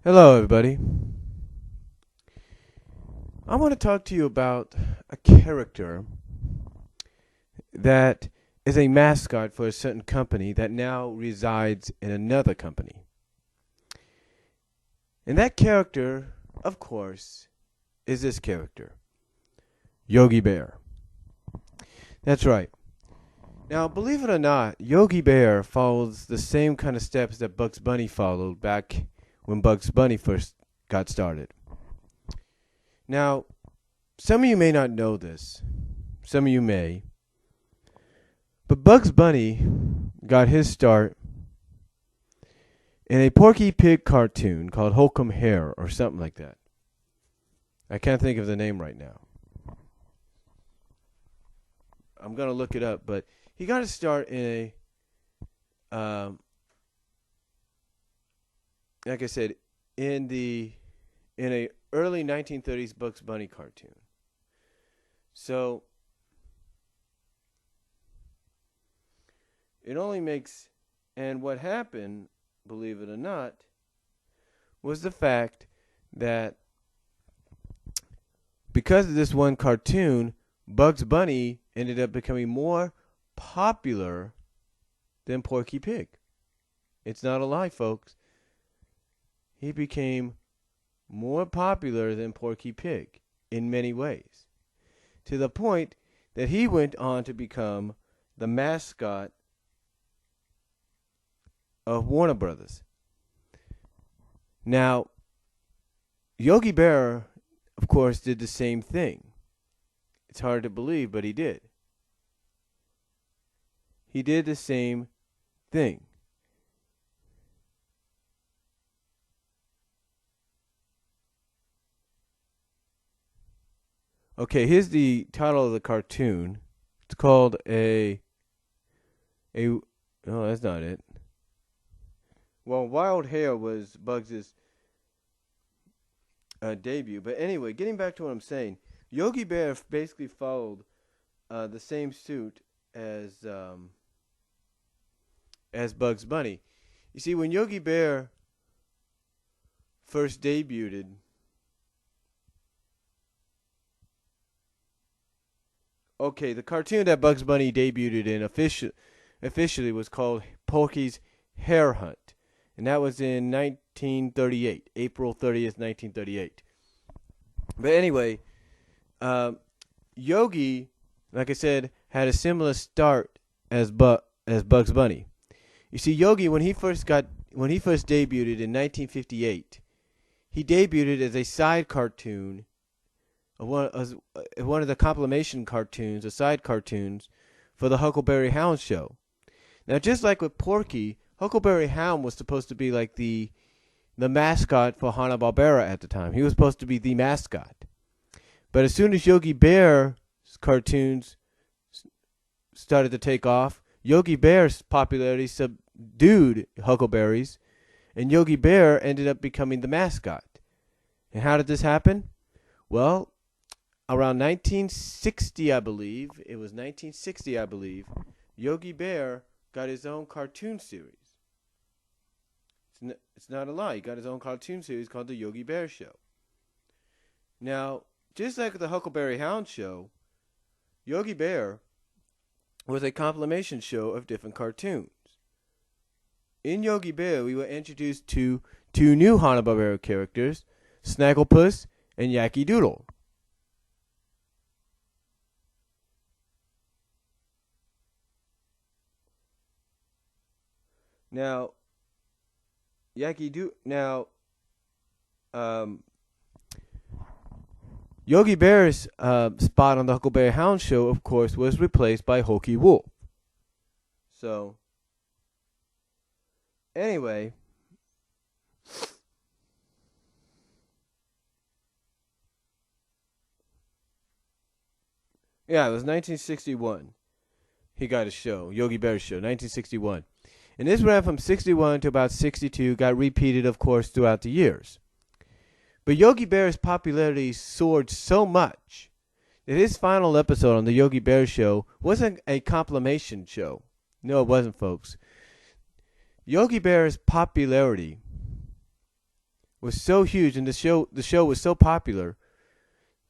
Hello, everybody. I want to talk to you about a character that is a mascot for a certain company that now resides in another company. And that character, of course, is this character, Yogi Bear. That's right. Now, believe it or not, Yogi Bear follows the same kind of steps that Bugs Bunny followed back when Bugs Bunny first got started. Now, some of you may not know this. Some of you may. But Bugs Bunny got his start in a Porky Pig cartoon called Holcomb Hare or something like that. I can't think of the name right now. I'm going to look it up, but he got his start in like I said, in a early 1930s Bugs Bunny cartoon. So it only makes, and what happened, believe it or not, was the fact that because of this one cartoon, Bugs Bunny ended up becoming more popular than Porky Pig. It's not a lie, folks. He became more popular than Porky Pig in many ways, to the point that he went on to become the mascot of Warner Brothers. Now, Yogi Bear, of course, did the same thing. It's hard to believe, but he did. He did the same thing. Okay, here's the title of the cartoon. It's called oh, that's not it. Well, Wild Hare was Bugs's debut. But anyway, getting back to what I'm saying, Yogi Bear basically followed the same suit as Bugs Bunny. You see, when Yogi Bear first debuted, okay, the cartoon that Bugs Bunny debuted in officially was called Porky's Hare Hunt, and that was in 1938, April 30th, 1938. But anyway, Yogi, like I said, had a similar start as Bugs Bunny. You see, Yogi, when he first debuted in 1958, he debuted as a side cartoon, one of the compilation cartoons, or side cartoons, for the Huckleberry Hound show. Now, just like with Porky, Huckleberry Hound was supposed to be like the mascot for Hanna-Barbera at the time. He was supposed to be the mascot. But as soon as Yogi Bear's cartoons started to take off, Yogi Bear's popularity subdued Huckleberry's, and Yogi Bear ended up becoming the mascot. And how did this happen? Well, around 1960, I believe, Yogi Bear got his own cartoon series. It's not a lie. He got his own cartoon series called The Yogi Bear Show. Now, just like the Huckleberry Hound show, Yogi Bear was a compilation show of different cartoons. In Yogi Bear, we were introduced to two new Hanna-Barbera characters, Snagglepuss and Yankee Doodle. Now, Yogi Bear's spot on the Huckleberry Hound show, of course, was replaced by Hokey Wolf. So, anyway, yeah, it was 1961. He got a show, Yogi Bear's show, 1961. And this ran from 61 to about 62, got repeated, of course, throughout the years. But Yogi Bear's popularity soared so much that his final episode on the Yogi Bear show wasn't a compilation show. No, it wasn't, folks. Yogi Bear's popularity was so huge, and the show was so popular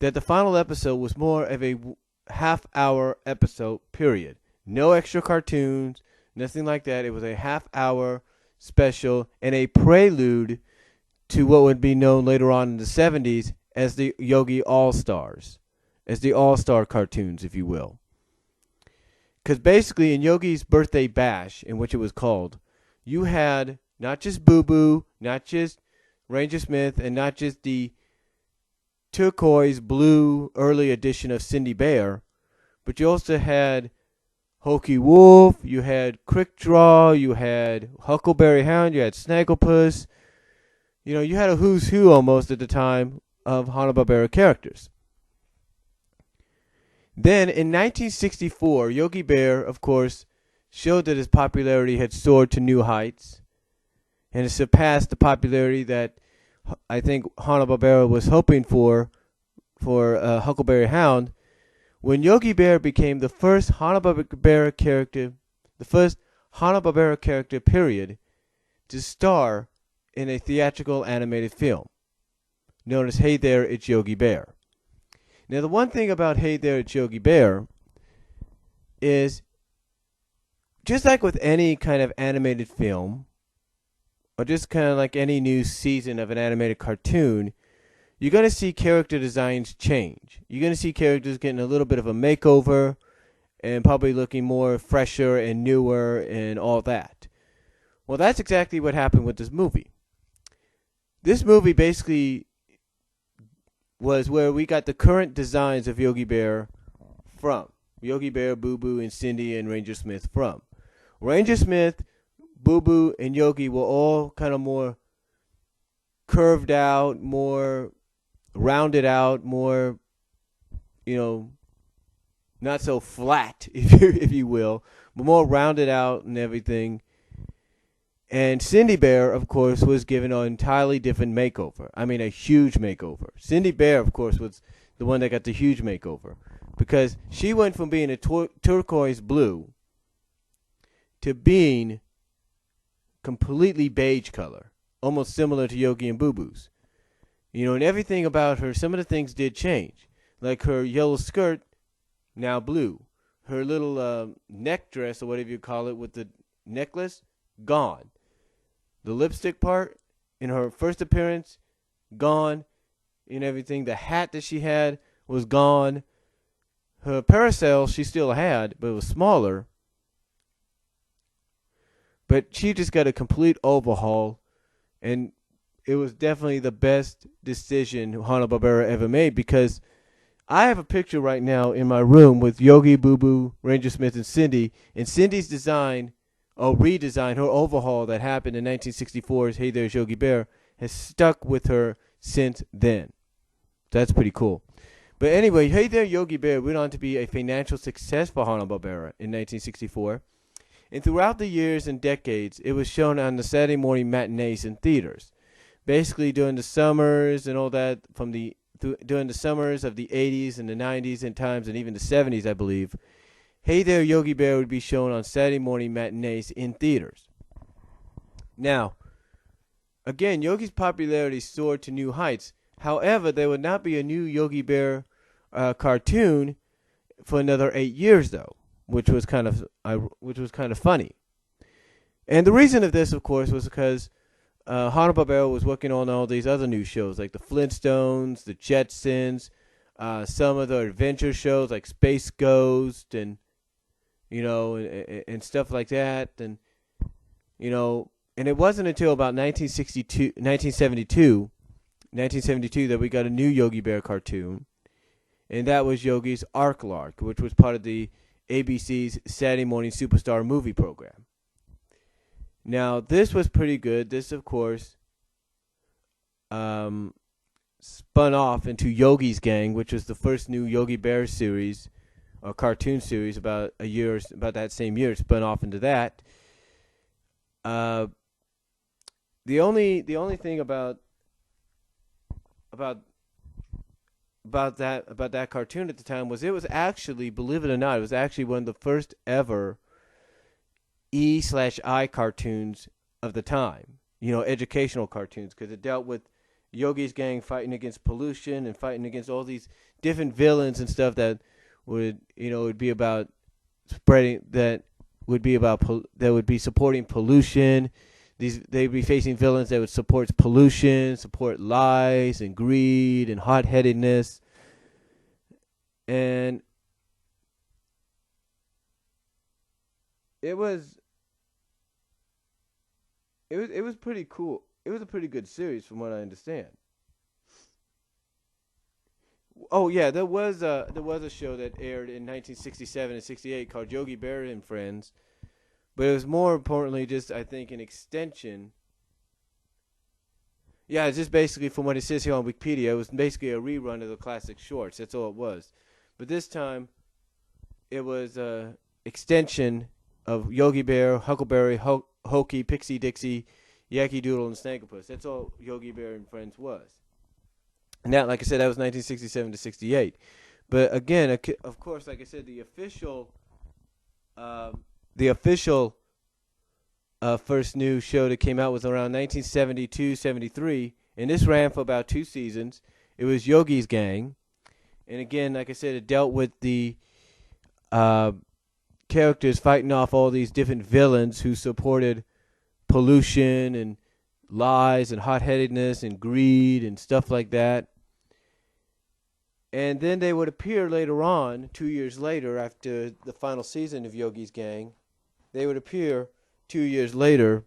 that the final episode was more of a half-hour episode. Period. No extra cartoons, nothing like that. It was a half-hour special and a prelude to what would be known later on in the 70s as the Yogi All-Stars, as the All-Star cartoons, if you will. Because basically in Yogi's Birthday Bash, in which it was called, you had not just Boo Boo, not just Ranger Smith, and not just the turquoise blue early edition of Cindy Bear, but you also had Hokey Wolf, you had Quick Draw, you had Huckleberry Hound, you had Snagglepuss. You know, you had a who's who almost at the time of Hanna-Barbera characters. Then in 1964, Yogi Bear, of course, showed that his popularity had soared to new heights and it surpassed the popularity that I think Hanna-Barbera was hoping for Huckleberry Hound, when Yogi Bear became the first Hanna-Barbera character, period, to star in a theatrical animated film known as Hey There, It's Yogi Bear. Now, the one thing about Hey There, It's Yogi Bear is, just like with any kind of animated film, or just kind of like any new season of an animated cartoon, you're going to see character designs change. You're going to see characters getting a little bit of a makeover and probably looking more fresher and newer and all that. Well, that's exactly what happened with this movie. This movie basically was where we got the current designs of Yogi Bear from. Yogi Bear, Boo Boo, and Cindy and Ranger Smith from. Ranger Smith, Boo Boo, and Yogi were all kind of more curved out, more rounded out, more, not so flat, if you will, but more rounded out and everything. And Cindy Bear, of course, was given an entirely different makeover. I mean, a huge makeover. Cindy Bear, of course, was the one that got the huge makeover, because she went from being a turquoise blue to being completely beige color, almost similar to Yogi and Boo Boo's. And everything about her, some of the things did change. Like her yellow skirt, now blue. Her little neck dress, or whatever you call it, with the necklace, gone. The lipstick part, in her first appearance, gone. And everything. The hat that she had was gone. Her parasol she still had, but it was smaller. But she just got a complete overhaul, and it was definitely the best decision Hanna-Barbera ever made, because I have a picture right now in my room with Yogi, Boo Boo, Ranger Smith, and Cindy's design, or redesign, her overhaul that happened in 1964's Hey There's Yogi Bear, has stuck with her since then. That's pretty cool. But anyway, Hey There Yogi Bear went on to be a financial success for Hanna-Barbera in 1964. And throughout the years and decades, it was shown on the Saturday morning matinees in theaters. Basically during the summers and all that, during the summers of the 80s and the 90s and times, and even the 70s, I believe, Hey There Yogi Bear would be shown on Saturday morning matinees in theaters. Now, again, Yogi's popularity soared to new heights. However, there would not be a new Yogi Bear cartoon for another 8 years, though, which was kind of funny. And the reason of this, of course, was because Hanna-Barbera was working on all these other new shows, like the Flintstones, the Jetsons, some of the adventure shows like Space Ghost, and and stuff like that, and it wasn't until about 1972 that we got a new Yogi Bear cartoon, and that was Yogi's Ark Lark, which was part of the ABC's Saturday Morning Superstar movie program. Now, this was pretty good. This, of course, spun off into Yogi's Gang, which was the first new Yogi Bear series, or cartoon series, about that same year. It spun off into that. The only thing about that cartoon at the time was it was actually, believe it or not, it was actually one of the first ever E/I cartoons of the time. Educational cartoons, because it dealt with Yogi's gang fighting against pollution and fighting against all these different villains and stuff that would be about spreading that would be about that would be supporting pollution. They'd be facing villains that would support pollution, support lies and greed and hot-headedness, and it was it was pretty cool. It was a pretty good series from what I understand. Oh yeah, there was a show that aired in 1967 and 68 called Yogi Bear and Friends, but it was more importantly just I think an extension. Yeah, it's just basically from what it says here on Wikipedia, it was basically a rerun of the classic shorts. That's all it was. But this time it was a extension of Yogi Bear, Huckleberry, Hokey, Pixie Dixie, Yankee Doodle, and Snagglepuss. That's all Yogi Bear and Friends was. And that, like I said, that was 1967 to 68. But again, of course, like I said, the official first new show that came out was around 1972, 73, and this ran for about 2 seasons. It was Yogi's Gang, and again, like I said, it dealt with the uh, characters fighting off all these different villains who supported pollution and lies and hot-headedness and greed and stuff like that. And then they would appear later on, 2 years later, after the final season of Yogi's Gang. They would appear 2 years later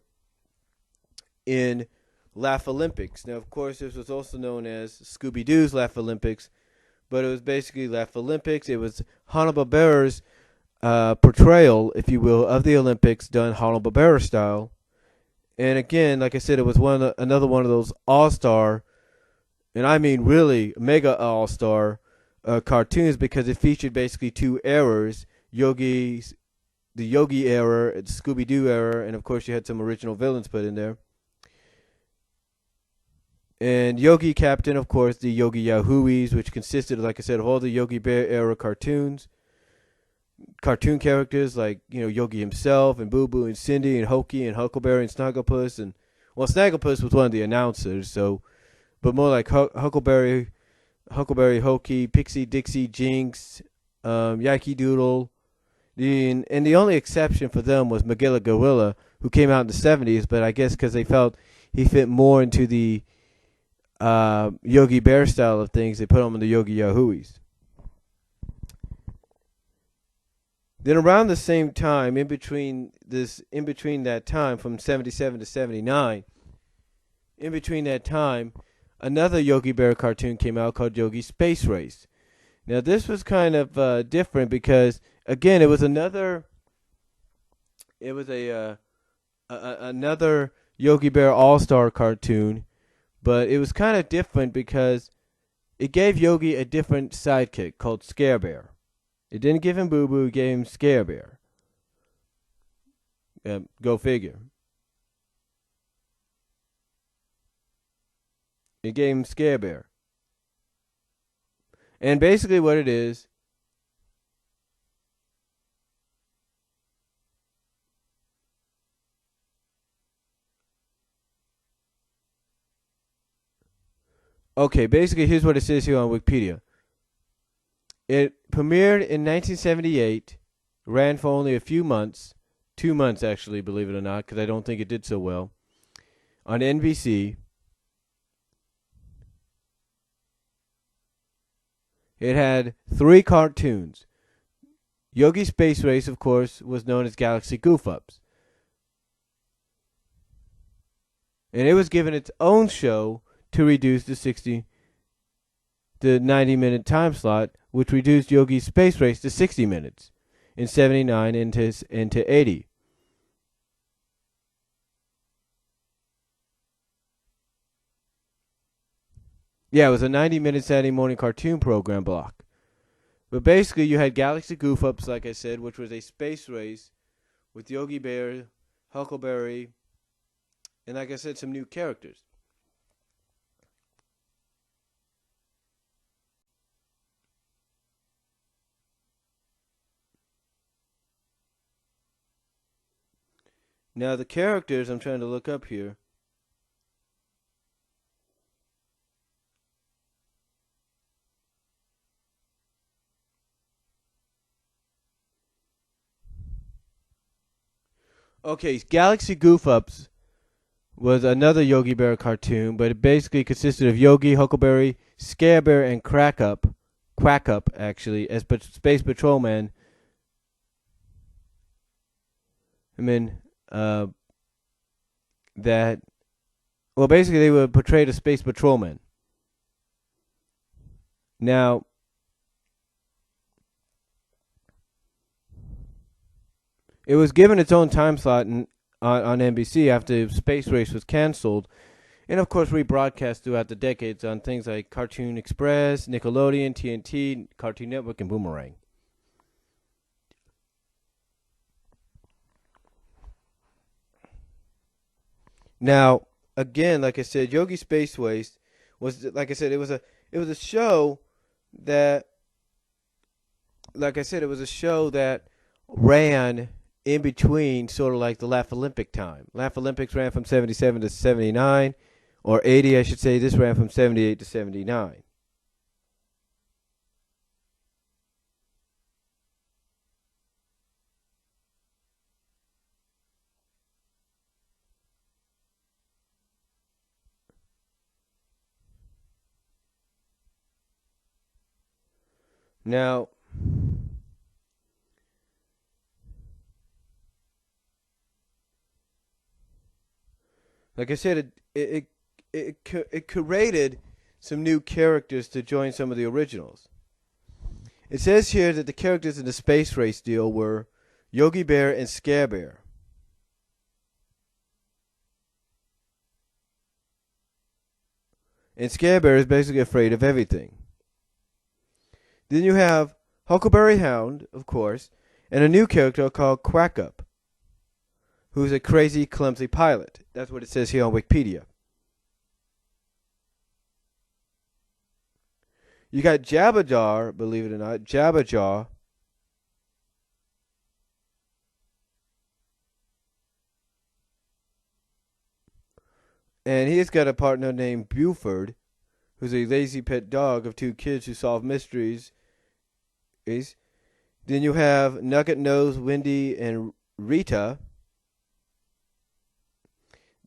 in Laugh Olympics. Now, of course, this was also known as Scooby-Doo's Laugh Olympics, but it was basically Laugh Olympics. It was Hanna-Barbera's portrayal, if you will, of the Olympics done Hanna-Barbera style. And again, like I said, it was another one of those all-star, and I mean really mega all-star cartoons because it featured basically two eras, the Yogi era, the Scooby-Doo era, and of course you had some original villains put in there. And Yogi captained, of course, the Yogi Yahooies, which consisted, like I said, of all the Yogi Bear era cartoon characters like Yogi himself and Boo Boo and Cindy and Hokey and Huckleberry and Snagglepuss and Snagglepuss was one of the announcers, but more like Huckleberry, Hokey, Pixie, Dixie, Jinx, Yankee Doodle. And the only exception for them was Magilla Gorilla, who came out in the 70s, but I guess because they felt he fit more into the Yogi Bear style of things, they put him in the Yogi Yahooies. Then around the same time, in between that time from 77 to 79, in between that time, another Yogi Bear cartoon came out called Yogi Space Race. Now this was kind of different because again it was another Yogi Bear All-Star cartoon, but it was kind of different because it gave Yogi a different sidekick called Scare Bear. It didn't give him Boo Boo, it gave him Scare Bear. Go figure. It gave him Scare Bear. And basically what it is, okay, basically here's what it says here on Wikipedia. It premiered in 1978, ran for only a few months, 2 months actually, believe it or not, because I don't think it did so well, on NBC. It had 3 cartoons. Yogi Space Race, of course, was known as Galaxy Goof-Ups. And it was given its own show to reduce the 90-minute time slot, which reduced Yogi's Space Race to 60 minutes in 79 into 80. Yeah, it was a 90-minute Saturday morning cartoon program block. But basically, you had Galaxy Goof-Ups, like I said, which was a space race with Yogi Bear, Huckleberry, and like I said, some new characters. Now, the characters I'm trying to look up here. Okay, Galaxy Goof-ups was another Yogi Bear cartoon, but it basically consisted of Yogi, Huckleberry, Scare Bear, and Quack Up actually, as space patrolmen. I mean, that well, basically they were portrayed as space patrolmen. Now, it was given its own time slot on NBC after Space Race was canceled, and of course rebroadcast throughout the decades on things like Cartoon Express, Nickelodeon, TNT, Cartoon Network, and Boomerang. Now, again, like I said, Yogi Space Waste was, like I said, it was a show that, like I said, it was a show that ran in between, sort of like the Laugh Olympic time. Laugh Olympics ran from 77 to 79, or 80, I should say. This ran from 78 to 79. Now, like I said, it created some new characters to join some of the originals. It says here that the characters in the Space Race deal were Yogi Bear and Scare Bear. And Scare Bear is basically afraid of everything. Then you have Huckleberry Hound, of course, and a new character called Quack Up, who's a crazy, clumsy pilot. That's what it says here on Wikipedia. You got Jabberjaw, believe it or not, Jabberjaw. And he's got a partner named Buford, who's a lazy pet dog of two kids who solve mysteries. Then you have Nugget Nose, Wendy, and Rita.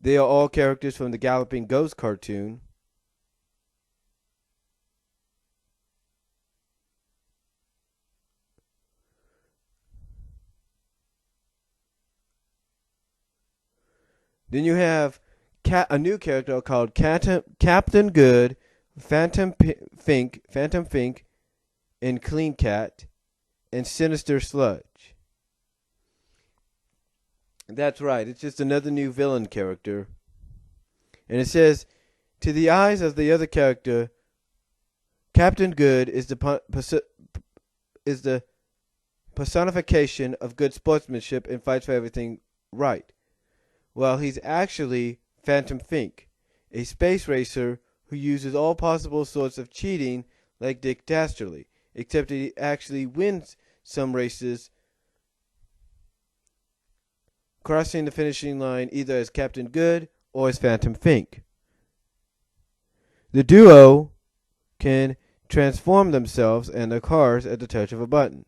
They are all characters from the Galloping Ghost cartoon. Then you have a new character called Captain Good, Phantom Fink, and Clean Cat, and Sinister Sludge. That's right, it's just another new villain character. And it says, to the eyes of the other character, Captain Good is the personification of good sportsmanship and fights for everything right. Well, he's actually Phantom Fink, a space racer who uses all possible sorts of cheating like Dick Dastardly, except he actually wins some races, crossing the finishing line either as Captain Good or as Phantom Fink. The duo can transform themselves and their cars at the touch of a button.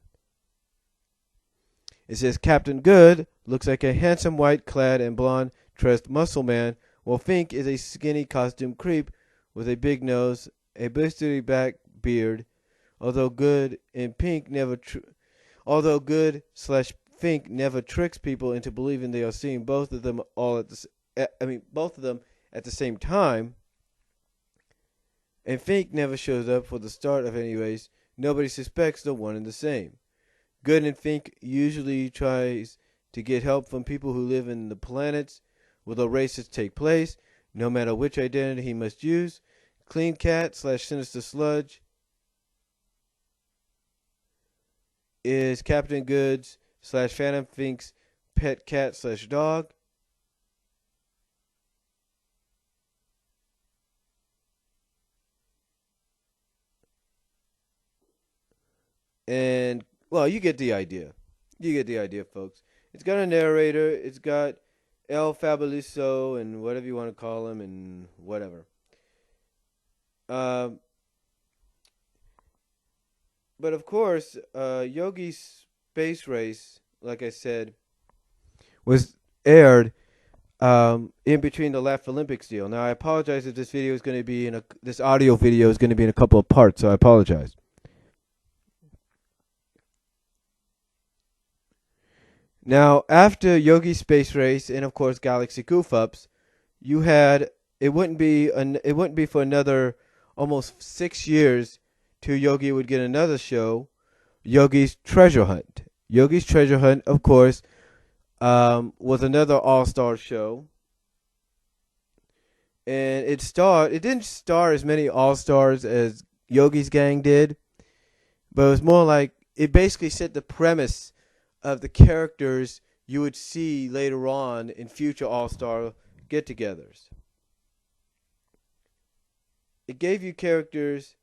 It says Captain Good looks like a handsome white-clad and blonde-tressed muscle man, while Fink is a skinny costume creep with a big nose, a blistery back beard. Although Good slash Fink never tricks people into believing they are seeing both of them both of them at the same time. And Fink never shows up for the start of any race. Nobody suspects they're one and the same. Good and Fink usually tries to get help from people who live in the planets where the races take place, no matter which identity he must use. Clean Cat slash Sinister Sludge is Captain Goods slash Phantom Fink's pet cat slash dog. And, well, you get the idea. You get the idea, folks. It's got a narrator. It's got El Fabuloso and whatever you want to call him and whatever. Um, but of course, Yogi's Space Race, like I said, was aired in between the last Olympics deal. Now I apologize if this video is going to be this audio video is going to be in a couple of parts, so I apologize. Now, after Yogi Space Race and of course Galaxy Goof-ups, you had it wouldn't be for another almost 6 years till Yogi would get another show, Yogi's Treasure Hunt. Yogi's Treasure Hunt, of course, was another all-star show, and it didn't star as many all-stars as Yogi's Gang did, but it was more like it basically set the premise of the characters you would see later on in future all-star get-togethers. It gave you characters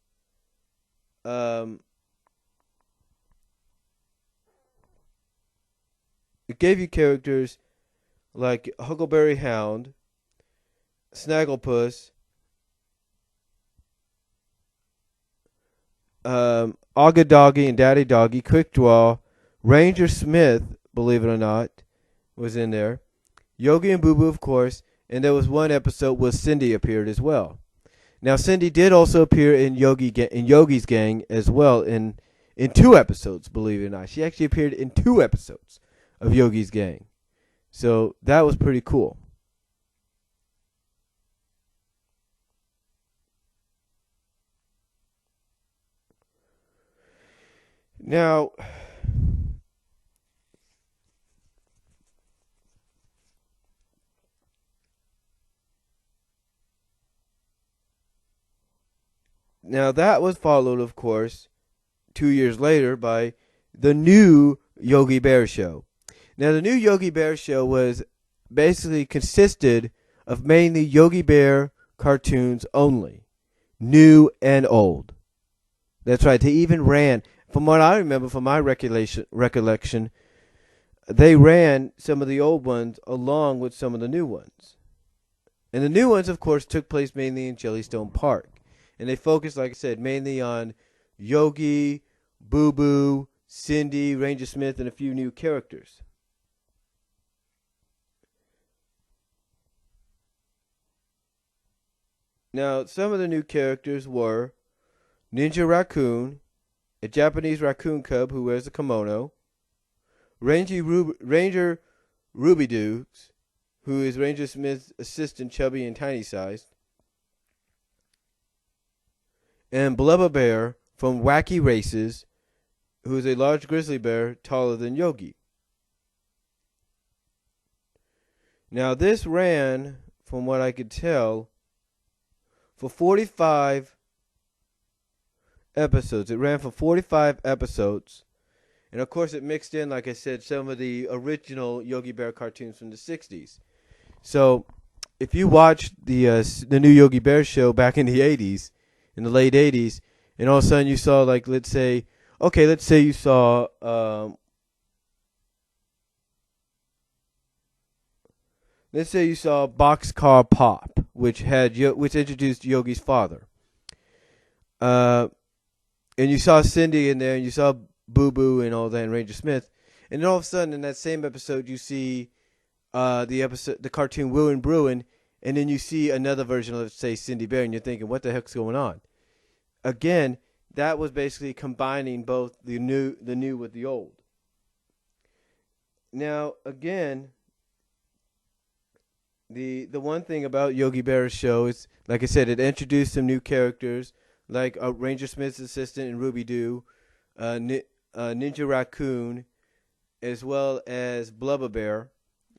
like Huckleberry Hound, Snagglepuss, Ogga Doggy and Daddy Doggy, Quick Draw, Ranger Smith, believe it or not, was in there. Yogi and Boo Boo, of course, and there was one episode where Cindy appeared as well. Now, Cindy did also appear in Yogi's Gang as well in 2 episodes, believe it or not. She actually appeared in 2 episodes of Yogi's Gang. So that was pretty cool. Now, that was followed, of course, 2 years later by the new Yogi Bear show. Now, the new Yogi Bear show was basically consisted of mainly Yogi Bear cartoons only, new and old. That's right. They even ran, from what I remember from my recollection, they ran some of the old ones along with some of the new ones. And the new ones, of course, took place mainly in Jellystone Park. And they focused, like I said, mainly on Yogi, Boo Boo, Cindy, Ranger Smith, and a few new characters. Now, some of the new characters were Ninja Raccoon, a Japanese raccoon cub who wears a kimono, Ranger Ruby Dukes, who is Ranger Smith's assistant, chubby and tiny sized, and Blubber Bear from Wacky Races, who is a large grizzly bear taller than Yogi. Now, this ran, from what I could tell, for 45 episodes. It ran for 45 episodes. And of course, it mixed in, like I said, some of the original Yogi Bear cartoons from the 60s. So, if you watched the new Yogi Bear show back in the 80s, in the late 80s, and all of a sudden you saw, like, let's say you saw Boxcar Pop, which introduced Yogi's father. And you saw Cindy in there, and you saw Boo Boo and all that, and Ranger Smith. And then all of a sudden, in that same episode, you see the cartoon Wooin' Bruin, and then you see another version of, say, Cindy Bear, and you're thinking, what the heck's going on? Again, that was basically combining both the new with the old. Now, again, the one thing about Yogi Bear's show is, like I said, it introduced some new characters, like Ranger Smith's assistant and Ruby Doo, Ninja Raccoon, as well as Blubber Bear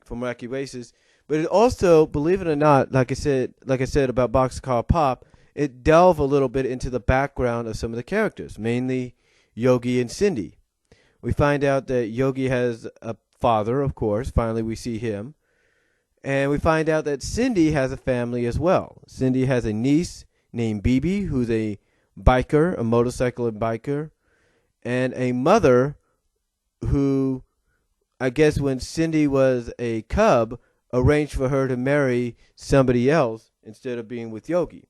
from Wacky Races. But it also, believe it or not, like I said about Boxcar Pop, it delved a little bit into the background of some of the characters, mainly Yogi and Cindy. We find out that Yogi has a father, of course. Finally, we see him. And we find out that Cindy has a family as well. Cindy has a niece named Bibi, who's a biker, a motorcycle biker, and a mother who, I guess when Cindy was a cub, arranged for her to marry somebody else instead of being with Yogi.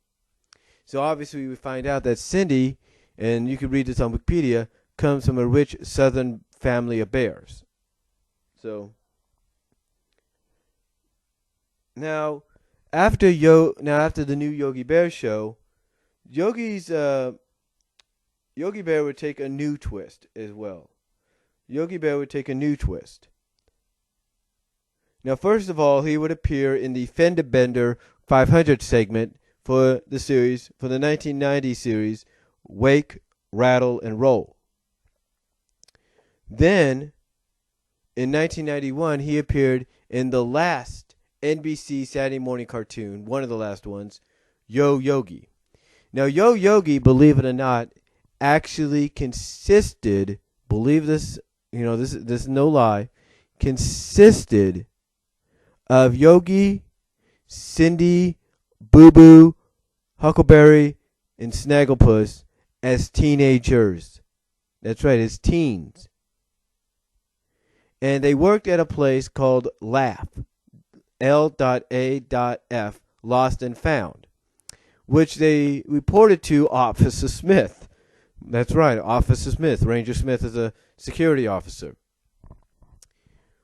So obviously we find out that Cindy, and you can read this on Wikipedia, comes from a rich southern family of bears. So Now, after the new Yogi Bear show, Yogi Bear would take a new twist as well. Yogi Bear would take a new twist. Now, first of all, he would appear in the Fender Bender 500 segment for the 1990 series, Wake, Rattle, and Roll. Then, in 1991, he appeared in the last NBC Saturday morning cartoon, one of the last ones, Yo Yogi. Now, Yo Yogi, believe it or not, actually consisted, believe this, this is no lie, consisted of Yogi, Cindy, Boo Boo, Huckleberry, and Snagglepuss as teenagers. That's right, as teens. And they worked at a place called Laugh, L.A.F, Lost and Found, which they reported to Officer Smith. That's right, Officer Smith. Ranger Smith is a security officer.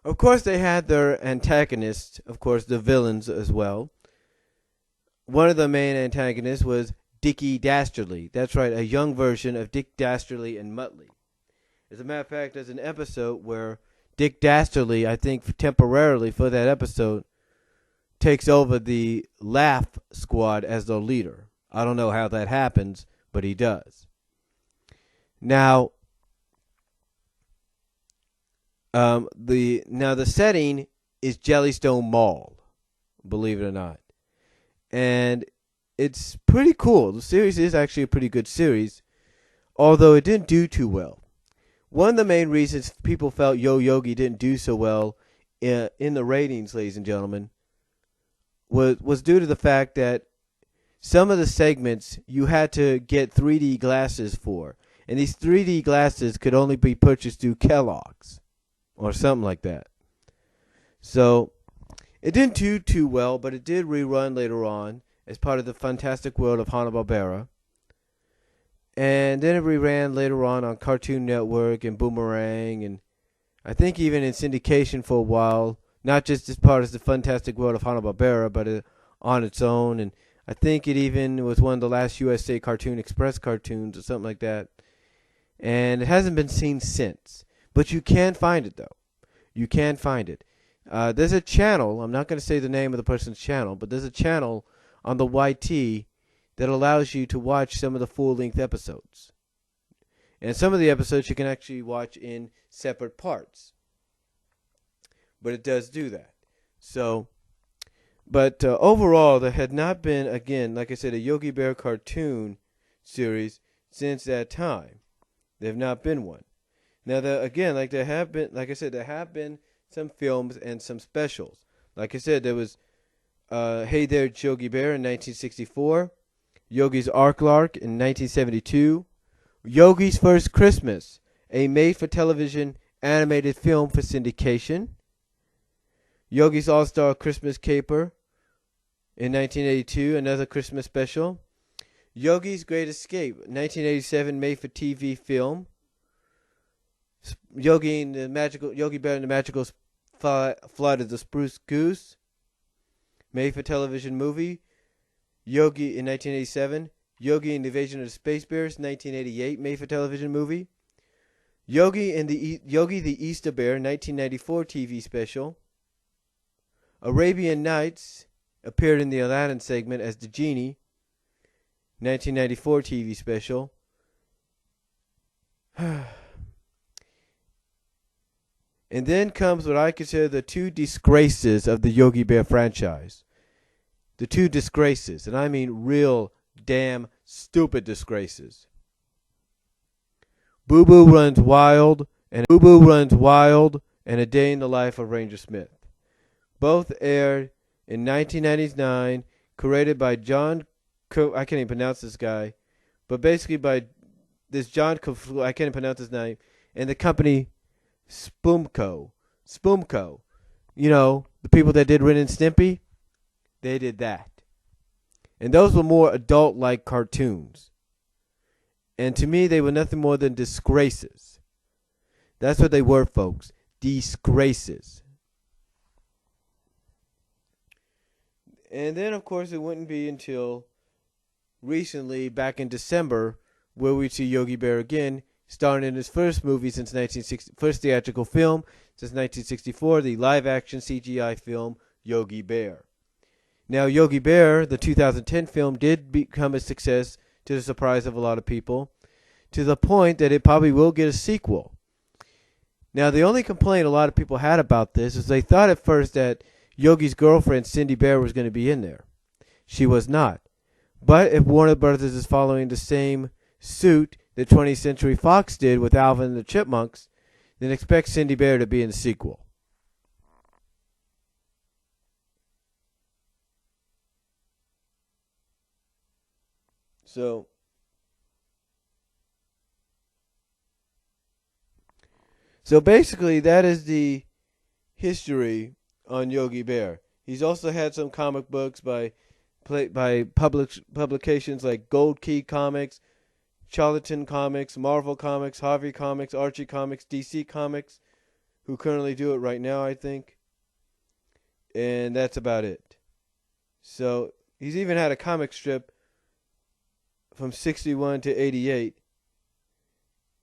Of course, they had their antagonists, of course, the villains as well. One of the main antagonists was Dickie Dastardly. That's right, a young version of Dick Dastardly and Muttley. As a matter of fact, there's an episode where Dick Dastardly, I think temporarily for that episode, takes over the Laugh Squad as their leader. I don't know how that happens, but he does. Now, the setting is Jellystone Mall, believe it or not, and it's pretty cool. The series is actually a pretty good series, although it didn't do too well. One of the main reasons people felt Yo Yogi didn't do so well in the ratings, ladies and gentlemen, was due to the fact that some of the segments you had to get 3D glasses for, and these 3D glasses could only be purchased through Kellogg's or something like that. So it didn't do too well, but it did rerun later on as part of the Fantastic World of Hanna-Barbera. And then it reran later on Cartoon Network and Boomerang, and I think even in syndication for a while, not just as part of the Fantastic World of Hanna-Barbera, but on its own. And I think it even was one of the last USA Cartoon Express cartoons or something like that. And it hasn't been seen since. But you can find it, though. You can find it. There's a channel, I'm not going to say the name of the person's channel, but there's a channel on the YT that allows you to watch some of the full-length episodes. And some of the episodes you can actually watch in separate parts. But it does do that. So, but overall, there had not been, again, like I said, a Yogi Bear cartoon series since that time. There have not been one. Now, there have been some films and some specials. Like I said, there was Hey There, It's Yogi Bear in 1964, Yogi's Ark Lark in 1972, Yogi's First Christmas, a made-for-television animated film for syndication, Yogi's All-Star Christmas Caper in 1982, another Christmas special, Yogi's Great Escape, 1987 made-for-TV film, Yogi Bear and the Magical Flight of the Spruce Goose, made-for-television movie, Yogi in 1987, Yogi and the Invasion of the Space Bears, 1988 made-for-television movie, Yogi the Easter Bear, 1994 TV special, Arabian Nights appeared in the Aladdin segment as the Genie, 1994 TV special. And then comes what I consider the two disgraces of the Yogi Bear franchise. The two disgraces, and I mean real damn stupid disgraces. Boo Boo Runs Wild and A Day in the Life of Ranger Smith. Both aired in 1999, created by I can't even pronounce this guy, but basically by this I can't even pronounce his name, and the company Spoomco. You know, the people that did Ren and Stimpy, they did that. And those were more adult-like cartoons. And to me, they were nothing more than disgraces. That's what they were, folks. Disgraces. And then, of course, it wouldn't be until recently, back in December, where we'd see Yogi Bear again, starring in his first movie since 1960, first theatrical film since 1964, the live-action CGI film Yogi Bear. Now, Yogi Bear, the 2010 film, did become a success to the surprise of a lot of people, to the point that it probably will get a sequel. Now, the only complaint a lot of people had about this is they thought at first that Yogi's girlfriend, Cindy Bear, was going to be in there. She was not. But if Warner Brothers is following the same suit that 20th Century Fox did with Alvin and the Chipmunks, then expect Cindy Bear to be in the sequel. So basically, that is the history on Yogi Bear. He's also had some comic books by publications like Gold Key Comics, Charlatan Comics, Marvel Comics, Harvey Comics, Archie Comics, DC Comics, who currently do it right now, I think. And that's about it. So he's even had a comic strip from 61 to 88,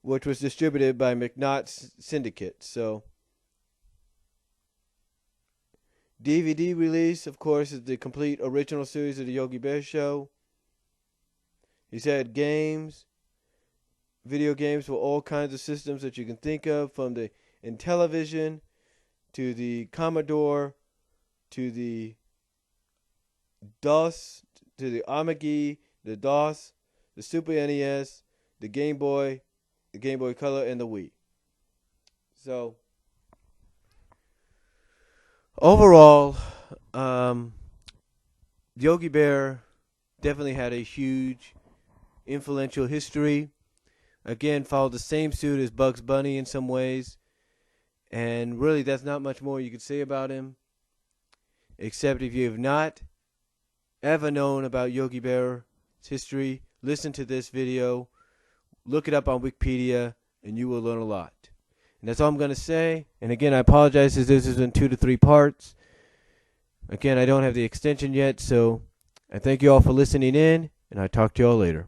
which was distributed by McNaught Syndicate. So DVD release, of course, is the complete original series of the Yogi Bear Show. He's had games, video games for all kinds of systems that you can think of, from the Intellivision to the Commodore to the DOS to the Amiga, the DOS, the Super NES, the Game Boy Color, and the Wii. So overall, Yogi Bear definitely had a huge, influential history. Again, followed the same suit as Bugs Bunny in some ways. And really, that's not much more you could say about him. Except if you have not ever known about Yogi Bear's history, listen to this video, look it up on Wikipedia, and you will learn a lot. And that's all I'm going to say. And again, I apologize if this is in 2 to 3 parts. Again, I don't have the extension yet, so I thank you all for listening in, and I'll talk to you all later.